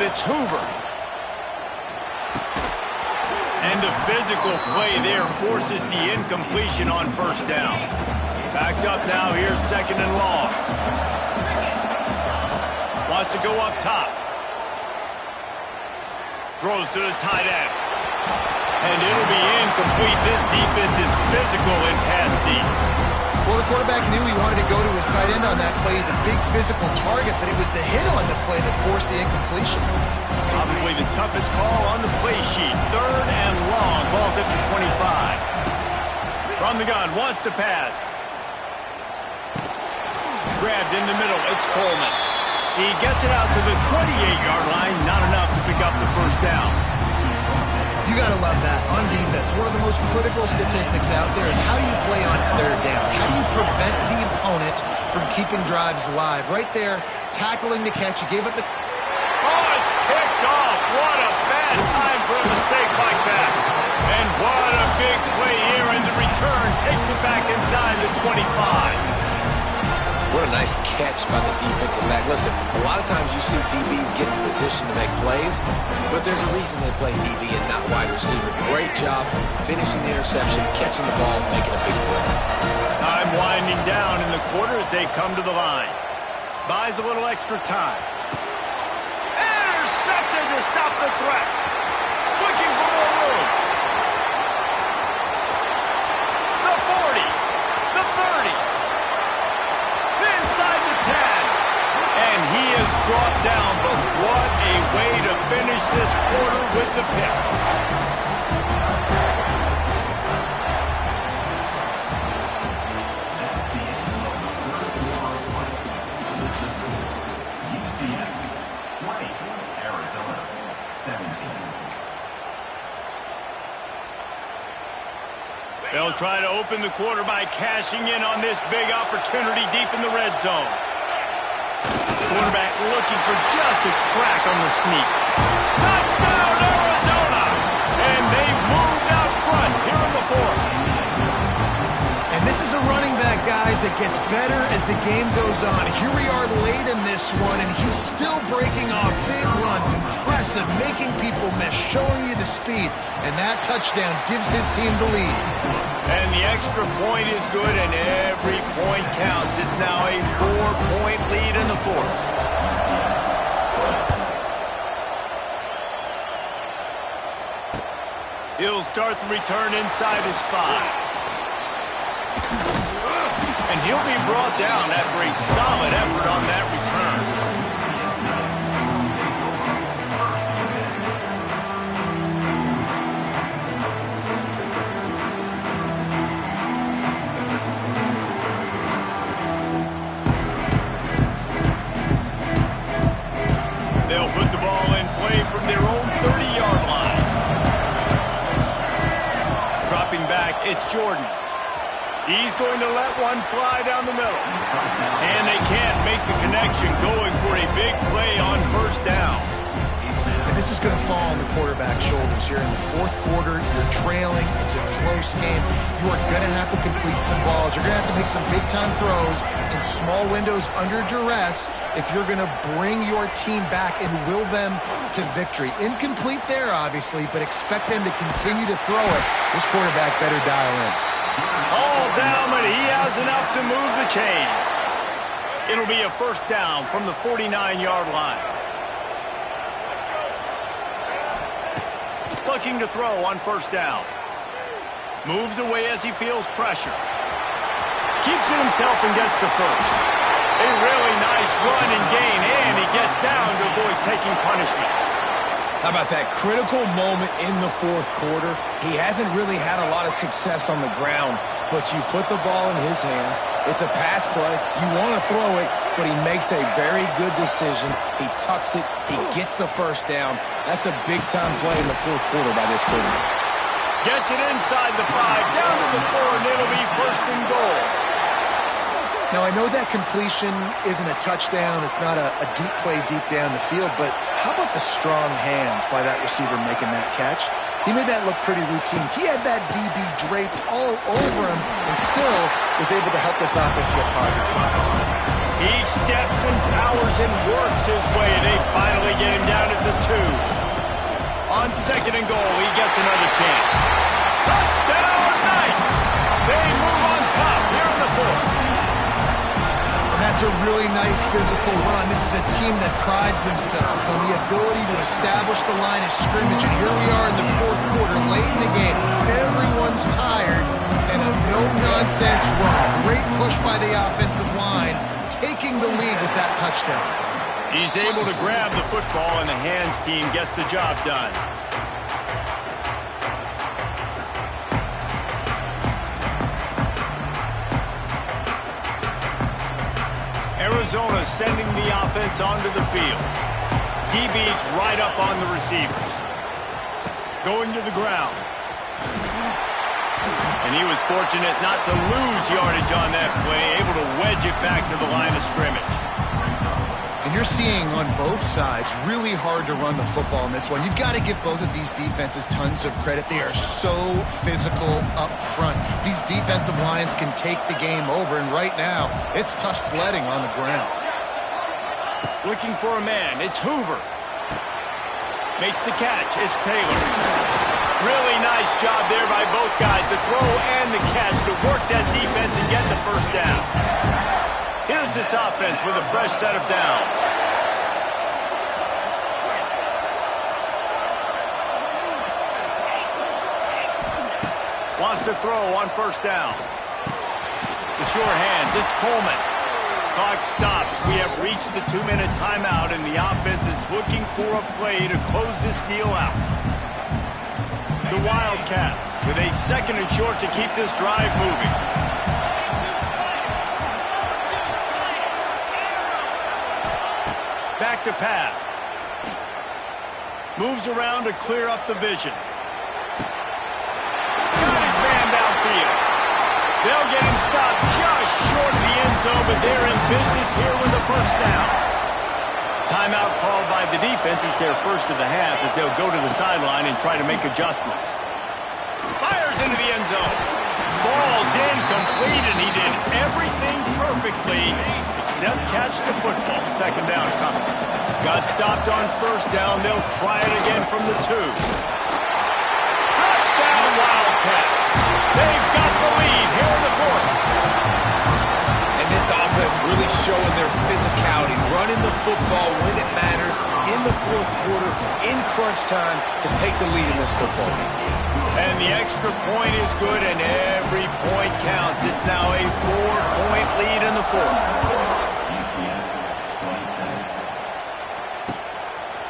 it's Hoover. And the physical play there forces the incompletion on first down. Backed up now, here's 2nd and long. Wants to go up top. Throws to the tight end. And it'll be incomplete. This defense is physical in pass deep. Well, the quarterback knew he wanted to go to his tight end on that play. He's a big physical target, but it was the hit on the play that forced the incompletion. Probably the toughest call on the play sheet. 3rd and long. Ball's at the 25. From the gun, wants to pass. Grabbed in the middle. It's Coleman. He gets it out to the 28-yard line. Not enough to pick up the first down. You got to love that on defense. One of the most critical statistics out there is how do you play on 3rd down? How do you prevent the opponent from keeping drives alive? Right there, tackling the catch. You gave up the... Oh, it's picked off. What a bad time for a mistake like that. And what a big play here, and the return takes it back inside the 25. What a nice catch by the defensive back. Listen, a lot of times you see DBs get in position to make plays, but there's a reason they play DB and not wide receiver. Great job finishing the interception, catching the ball, making a big play. Time winding down in the quarter as they come to the line. Buys a little extra time. Intercepted to stop the threat. Looking for more room. The 40. The 30. Inside the 10. And he is brought down, but what a way to finish this quarter with the pick. Arizona 17. They'll try to open the quarter by cashing in on this big opportunity deep in the red zone. Quarterback looking for just a crack on the sneak. Touchdown, Arizona! And they moved out front here in the 4th. And this is a running back, guys, that gets better as the game goes on. Here we are late in this one, and he's still breaking off big runs. Impressive, making people miss, showing you the speed. And that touchdown gives his team the lead. And the extra point is good, and every point counts. It's now a 4-point lead in the 4th. He'll start the return inside his 5. And he'll be brought down after a solid effort on that return. They'll put the ball in play from their own 30-yard line. Dropping back, it's Jordan. He's going to let one fly down the middle. And they can't make the connection, going for a big play on first down. And this is going to fall on the quarterback's shoulders here in the 4th quarter. You're trailing. It's a close game. You are going to have to complete some balls. You're going to have to make some big-time throws in small windows under duress if you're going to bring your team back and will them to victory. Incomplete there, obviously, but expect them to continue to throw it. This quarterback better dial in. All down, but he has enough to move the chains. It'll be a first down from the 49-yard line. Looking to throw on first down. Moves away as he feels pressure. Keeps it himself and gets the first. A really nice run and gain, and he gets down to avoid taking punishment. How about that critical moment in the 4th quarter? He hasn't really had a lot of success on the ground, but you put the ball in his hands. It's a pass play. You want to throw it, but he makes a very good decision. He tucks it. He gets the first down. That's a big-time play in the 4th quarter by this quarterback. Gets it inside the 5, down to the 4, and it'll be first and goal. Now, I know that completion isn't a touchdown. It's not a deep play deep down the field, but how about the strong hands by that receiver making that catch? He made that look pretty routine. He had that DB draped all over him and still was able to help this offense get positive points. He steps and powers and works his way. They finally get him down at the 2. On 2nd and goal, he gets another chance. Touchdown, Knights! They move on top here in the 4th. And that's a really nice physical run. This is a team that prides themselves on the ability to establish the line of scrimmage. And here we are in the 4th quarter, late in the game. Everyone's tired, and a no-nonsense run. Great push by the offensive line, taking the lead with that touchdown. He's able to grab the football, and the hands team gets the job done. Arizona sending the offense onto the field. DB's right up on the receivers. Going to the ground. And he was fortunate not to lose yardage on that play, able to wedge it back to the line of scrimmage. And you're seeing on both sides really hard to run the football in this one. You've got to give both of these defenses tons of credit. They are so physical up front. These defensive lines can take the game over, and right now, it's tough sledding on the ground. Looking for a man. It's Hoover. Makes the catch. It's Taylor. Really nice job there by both guys, the throw and the catch, to work that defense and get the first down. Here's this offense with a fresh set of downs. Wants to throw on 1st down. The sure hands. It's Coleman. Clock stops. We have reached the 2-minute timeout, and the offense is looking for a play to close this deal out. The Wildcats with a 2nd and short to keep this drive moving. Back to pass. Moves around to clear up the vision. Got his man downfield. They'll get him stopped just short of the end zone, but they're in business here with the first down. Timeout called by the defense. It's their first of the half as they'll go to the sideline and try to make adjustments. Fires into the end zone. Falls incomplete, and he did everything perfectly except catch the football. 2nd down coming. Got stopped on 1st down. They'll try it again from the 2. Touchdown, Wildcats. They've got the lead here in the 4th. And this offense really showing their physicality, running the football when it matters, in the 4th quarter, in crunch time, to take the lead in this football game. And the extra point is good, and every point counts. It's now a 4-point lead in the 4th.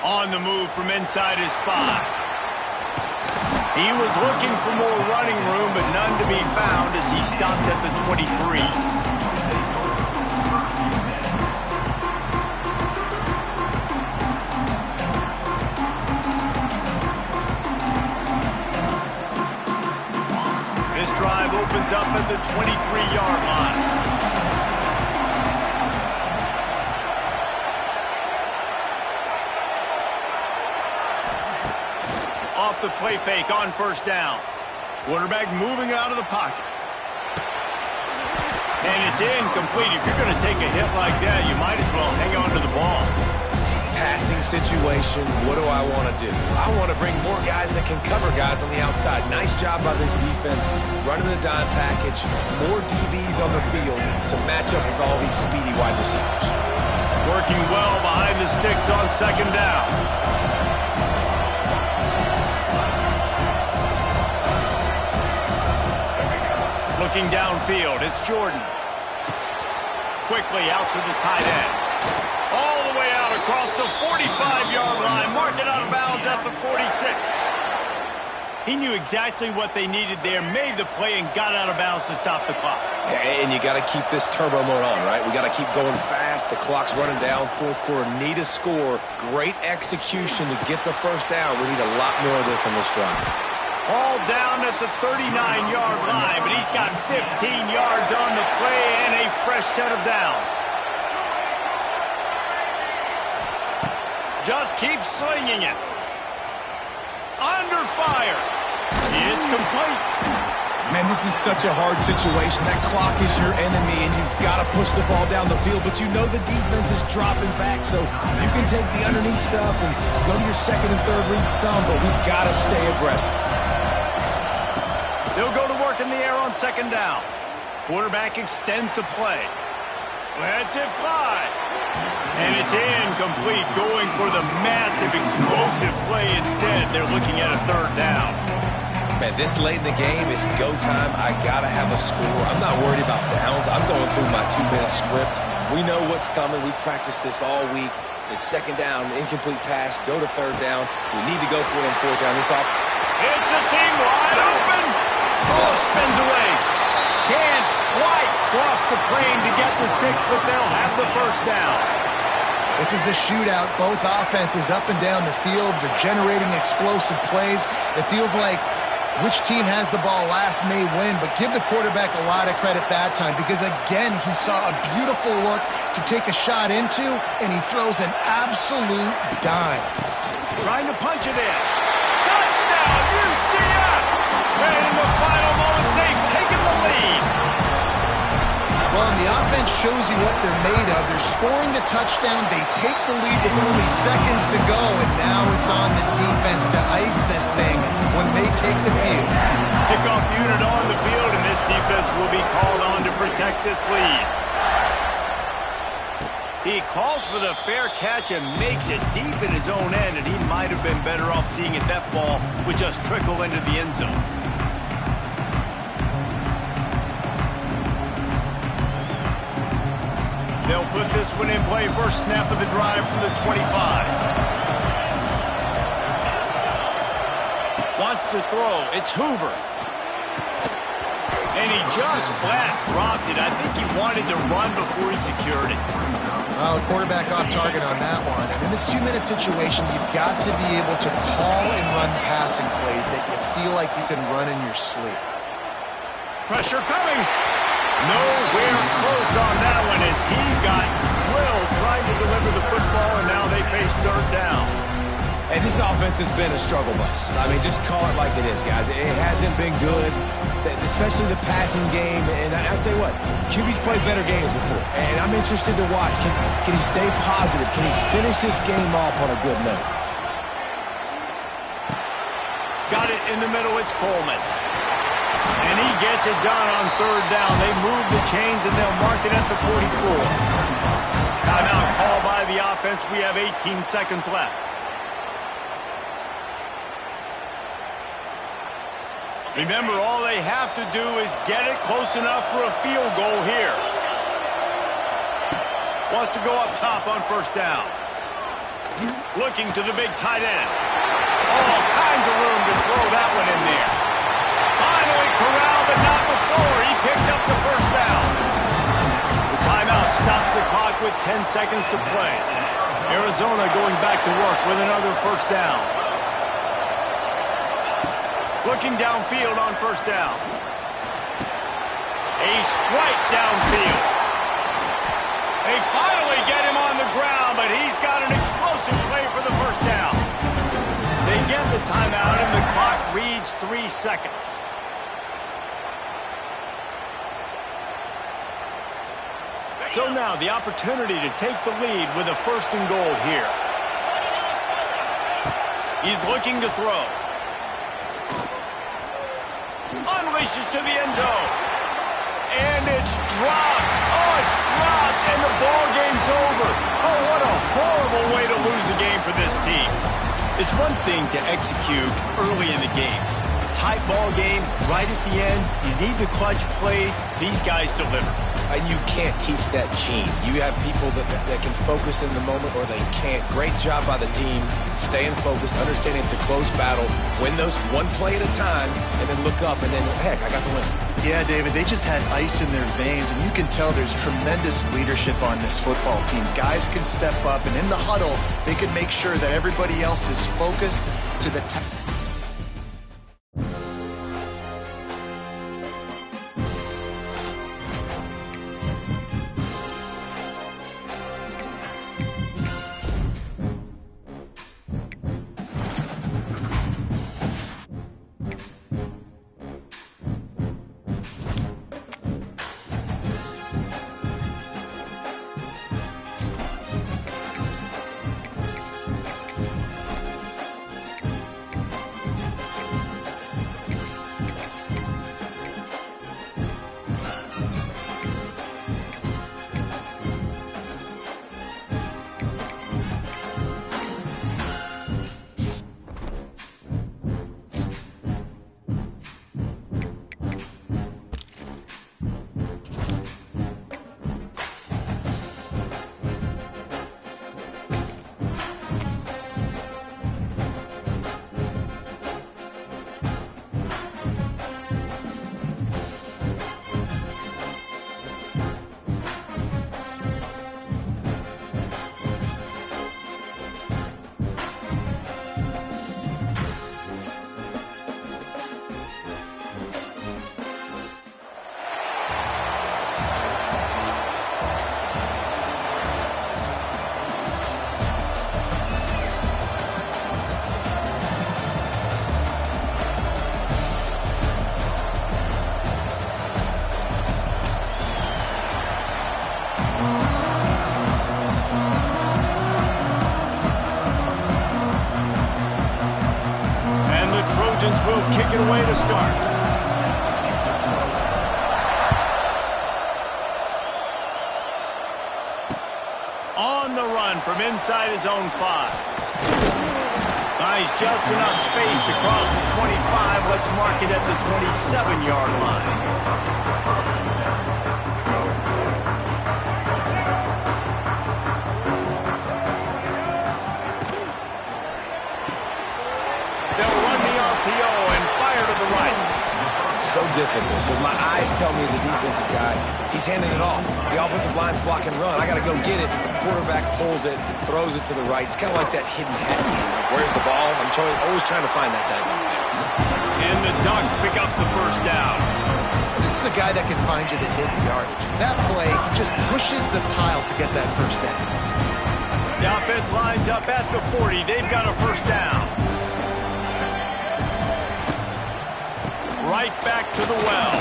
On the move from inside his 5. He was looking for more running room, but none to be found as he stopped at the 23. This drive opens up at the 23-yard line. Off the play fake on 1st down. Quarterback moving out of the pocket. And it's incomplete. If you're going to take a hit like that, you might as well hang on to the ball. Passing situation, what do I want to do? I want to bring more guys that can cover guys on the outside. Nice job by this defense, running the dime package, more DBs on the field to match up with all these speedy wide receivers. Working well behind the sticks on 2nd down. Looking downfield, it's Jordan. Quickly out to the tight end. All the way out across the 45-yard line. Mark it out of bounds at the 46. He knew exactly what they needed there, made the play, and got out of bounds to stop the clock. And you got to keep this turbo mode on, right? We got to keep going fast. The clock's running down. 4th quarter, need a score. Great execution to get the first down. We need a lot more of this on this drive. All down at the 39-yard line, but he's got 15 yards on the play and a fresh set of downs. Just keep slinging it. Under fire. It's complete. Man, this is such a hard situation. That clock is your enemy, and you've got to push the ball down the field, but you know the defense is dropping back, so you can take the underneath stuff and go to your second and third read some, but we've got to stay aggressive. They'll go to work in the air on second down. Quarterback extends the play. Lets it fly. And it's incomplete, going for the massive, explosive play instead. They're looking at a third down. Man, this late in the game, it's go time. I got to have a score. I'm not worried about downs. I'm going through my 2-minute script. We know what's coming. We practiced this all week. It's second down, incomplete pass, go to third down. We need to go for it on fourth down. This off. It's a seam wide open. Ball spins away. Can't quite cross the plane to get the 6, but they'll have the first down. This is a shootout. Both offenses up and down the field. They're generating explosive plays. It feels like which team has the ball last may win, but give the quarterback a lot of credit that time because, again, he saw a beautiful look to take a shot into, and he throws an absolute dime. Trying to punch it in. Touchdown, UCF! And in the final moments, they've taken the lead. Well, and the offense shows you what they're made of. They're scoring the touchdown. They take the lead with only seconds to go, and now it's on the defense to ice this thing when they take the field. Kickoff unit on the field, and this defense will be called on to protect this lead. He calls for the fair catch and makes it deep in his own end, and he might have been better off seeing it that ball would just trickle into the end zone. They'll put this one in play. First snap of the drive from the 25. Wants to throw. It's Hoover. And he just flat dropped it. I think he wanted to run before he secured it. Well, the quarterback off target on that one. And in this 2-minute situation, you've got to be able to call and run passing plays that you feel like you can run in your sleep. Pressure coming. Nowhere close on that one as he got drilled trying to deliver the football, and now they face third down. And this offense has been a struggle bus. I mean, just call it like it is, guys. It hasn't been good, especially the passing game. And I'll tell you what, QB's played better games before. And I'm interested to watch. Can he stay positive? Can he finish this game off on a good note? Got it in the middle. It's Coleman. And he gets it done on third down. They move the chains, and they'll mark it at the 44. Timeout call by the offense. We have 18 seconds left. Remember, all they have to do is get it close enough for a field goal here. Wants to go up top on first down. Looking to the big tight end. All kinds of room to throw that one in there. Finally corralled, but not before. He picks up the first down. The timeout stops the clock with 10 seconds to play. Arizona going back to work with another first down. Looking downfield on first down. A strike downfield. They finally get him on the ground, but he's got an explosive play for the first down. They get the timeout, and the clock reads 3 seconds. So now the opportunity to take the lead with a first and goal here. He's looking to throw. Unleashes to the end zone. And it's dropped. Oh, it's dropped, and the ball game's over. Oh, what a horrible way to lose a game for this team. It's one thing to execute early in the game. Tight ball game, right at the end. You need the clutch plays. These guys deliver. And you can't teach that gene. You have people that can focus in the moment or they can't. Great job by the team, staying focused, understanding it's a close battle, win those one play at a time, and then look up and then, heck, I got the win. Yeah, David, they just had ice in their veins, and you can tell there's tremendous leadership on this football team. Guys can step up, and in the huddle, they can make sure that everybody else is focused to the it away to start. On the run from inside his own 5. He's just enough space to cross the 25. Let's mark it at the 27-yard line. They'll run the RPO and fire to the right. So difficult because my eyes tell me as a defensive guy, he's handing it off. The offensive line's block and run. I got to go get it. Quarterback pulls it, throws it to the right. It's kind of like that hidden hat game. Like, where's the ball? I'm always trying to find that guy. And the Ducks pick up the first down. This is a guy that can find you the hidden yardage. That play, he just pushes the pile to get that first down. The offense lines up at the 40. They've got a first down. Right back to the well.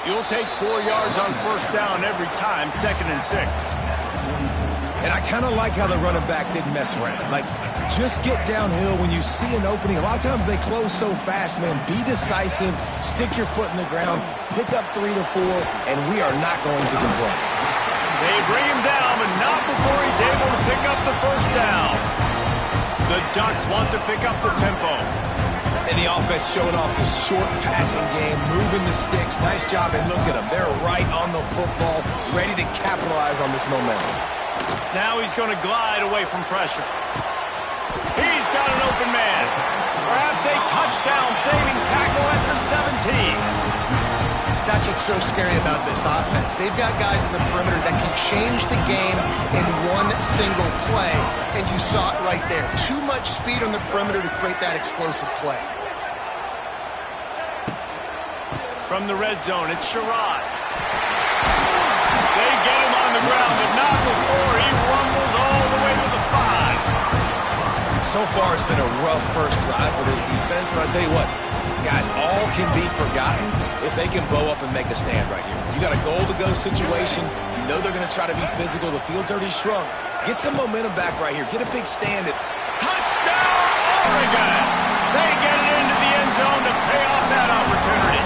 You'll take 4 yards on first down every time, 2nd and 6. And I kind of like how the running back didn't mess around. Like, just get downhill when you see an opening. A lot of times they close so fast, man. Be decisive, stick your foot in the ground, pick up 3 to 4, and we are not going to complain. They bring him down, but not before he's able to pick up the first down. The Ducks want to pick up the tempo. And the offense showing off this short passing game, moving the sticks. Nice job, and look at them. They're right on the football, ready to capitalize on this momentum. Now he's going to glide away from pressure. He's got an open man. Perhaps a touchdown-saving tackle at the 17. That's what's so scary about this offense. They've got guys in the perimeter that can change the game in one single play, and you saw it right there. Too much speed on the perimeter to create that explosive play. From the red zone, it's Sherrod. They get him on the ground, but not before he rumbles all the way to the 5. So far, it's been a rough first drive for this defense, but I'll tell you what, guys, all can be forgotten if they can bow up and make a stand right here. You got a goal-to-go situation. You know they're going to try to be physical. The field's already shrunk. Get some momentum back right here. Get a big stand. Touchdown, Oregon! They get it into the end zone to pay off that opportunity.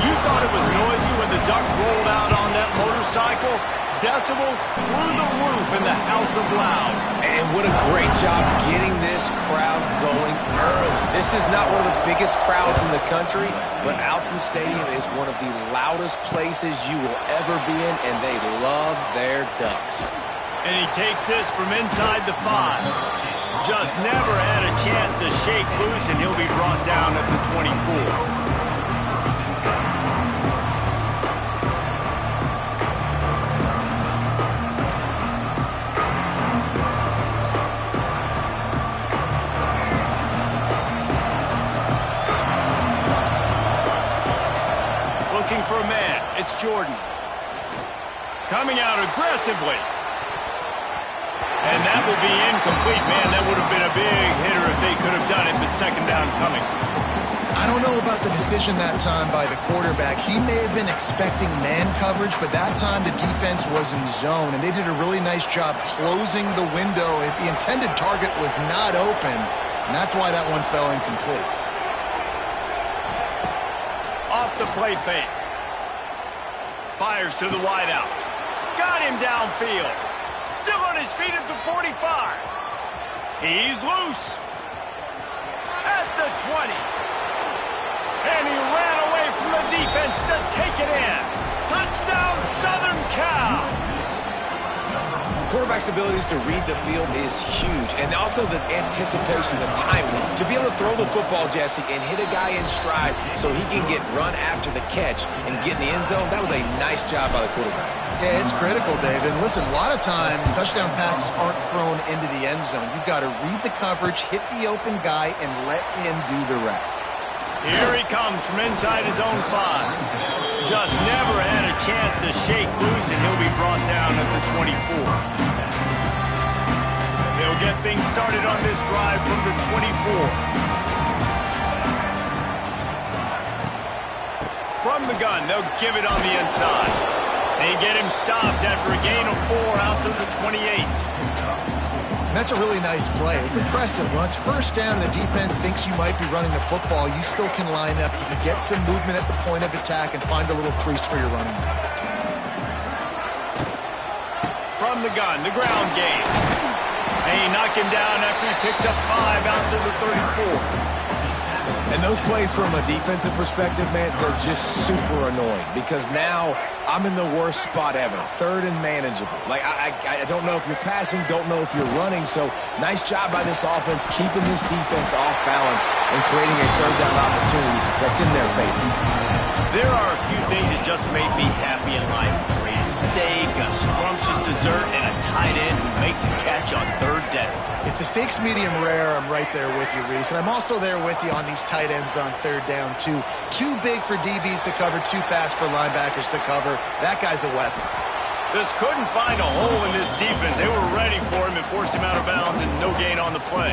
You thought it was noisy when the Duck rolled out on that motorcycle? Decibels through the roof in the House of Loud. And what a great job getting this crowd going early. This is not one of the biggest crowds in the country, but Alson Stadium is one of the loudest places you will ever be in, and they love their Ducks. And he takes this from inside the 5. Just never had a chance to shake loose, and he'll be brought down at the 24. For a man, it's Jordan. Coming out aggressively. And that will be incomplete. Man, that would have been a big hitter if they could have done it, but 2nd down coming. I don't know about the decision that time by the quarterback. He may have been expecting man coverage, but that time the defense was in zone, and they did a really nice job closing the window. The intended target was not open, and that's why that one fell incomplete. Off the play fake. Fires to the wideout. Got him downfield. Still on his feet at the 45. He's loose. At the 20. And he ran away from the defense to take it in. Touchdown, Southern Cal. Quarterback's abilities to read the field is huge, and also the anticipation, the timing. To be able to throw the football, Jesse, and hit a guy in stride so he can get run after the catch and get in the end zone, that was a nice job by the quarterback. Yeah, it's critical, David. And listen, a lot of times touchdown passes aren't thrown into the end zone. You've got to read the coverage, hit the open guy, and let him do the rest. Here he comes from inside his own 5. Just never had a chance to shake loose, and he'll be brought down at the 24. They'll get things started on this drive from the 24. From the gun, they'll give it on the inside. They get him stopped after a gain of 4 out to the 28. And that's a really nice play. It's impressive. When it's first down and the defense thinks you might be running the football, you still can line up. You can get some movement at the point of attack and find a little crease for your running back. From the gun, the ground game. And he knocked him down after he picks up 5 out to the 34. And those plays from a defensive perspective, man, they're just super annoying because now I'm in the worst spot ever, third and manageable. Like, I don't know if you're passing, don't know if you're running, so nice job by this offense keeping this defense off balance and creating a third down opportunity that's in their favor. There are a few things that just make me happy in life. A great steak, a scrumptious dessert, and a tight end who makes a catch on third down. If the steak's medium rare, I'm right there with you, Reese. And I'm also there with you on these tight ends on third down, too. Too big for DBs to cover, too fast for linebackers to cover. That guy's a weapon. Just couldn't find a hole in this defense. They were ready for him and forced him out of bounds and no gain on the play.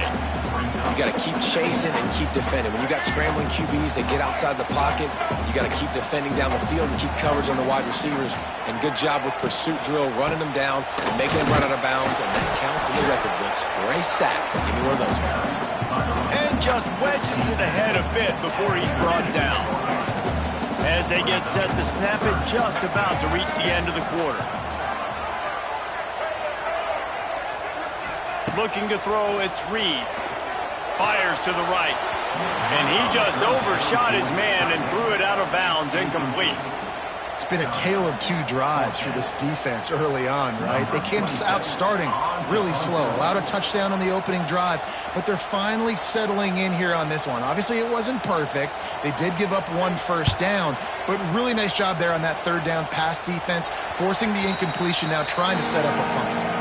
You got to keep chasing and keep defending. When you got scrambling QBs that get outside the pocket, you got to keep defending down the field and keep coverage on the wide receivers. And good job with pursuit drill, running them down, making them run out of bounds, and that counts in the record books for a sack. Give me one of those, guys. And just wedges it ahead a bit before he's brought down. As they get set to snap it, just about to reach the end of the quarter. Looking to throw, it's Reed. Fires to the right. And he just overshot his man and threw it out of bounds, incomplete. It's been a tale of 2 drives for this defense early on, right? They came out starting really slow, allowed a touchdown on the opening drive, but they're finally settling in here on this one. Obviously, it wasn't perfect. They did give up 1 first down, but really nice job there on that third down pass defense, forcing the incompletion, now trying to set up a punt.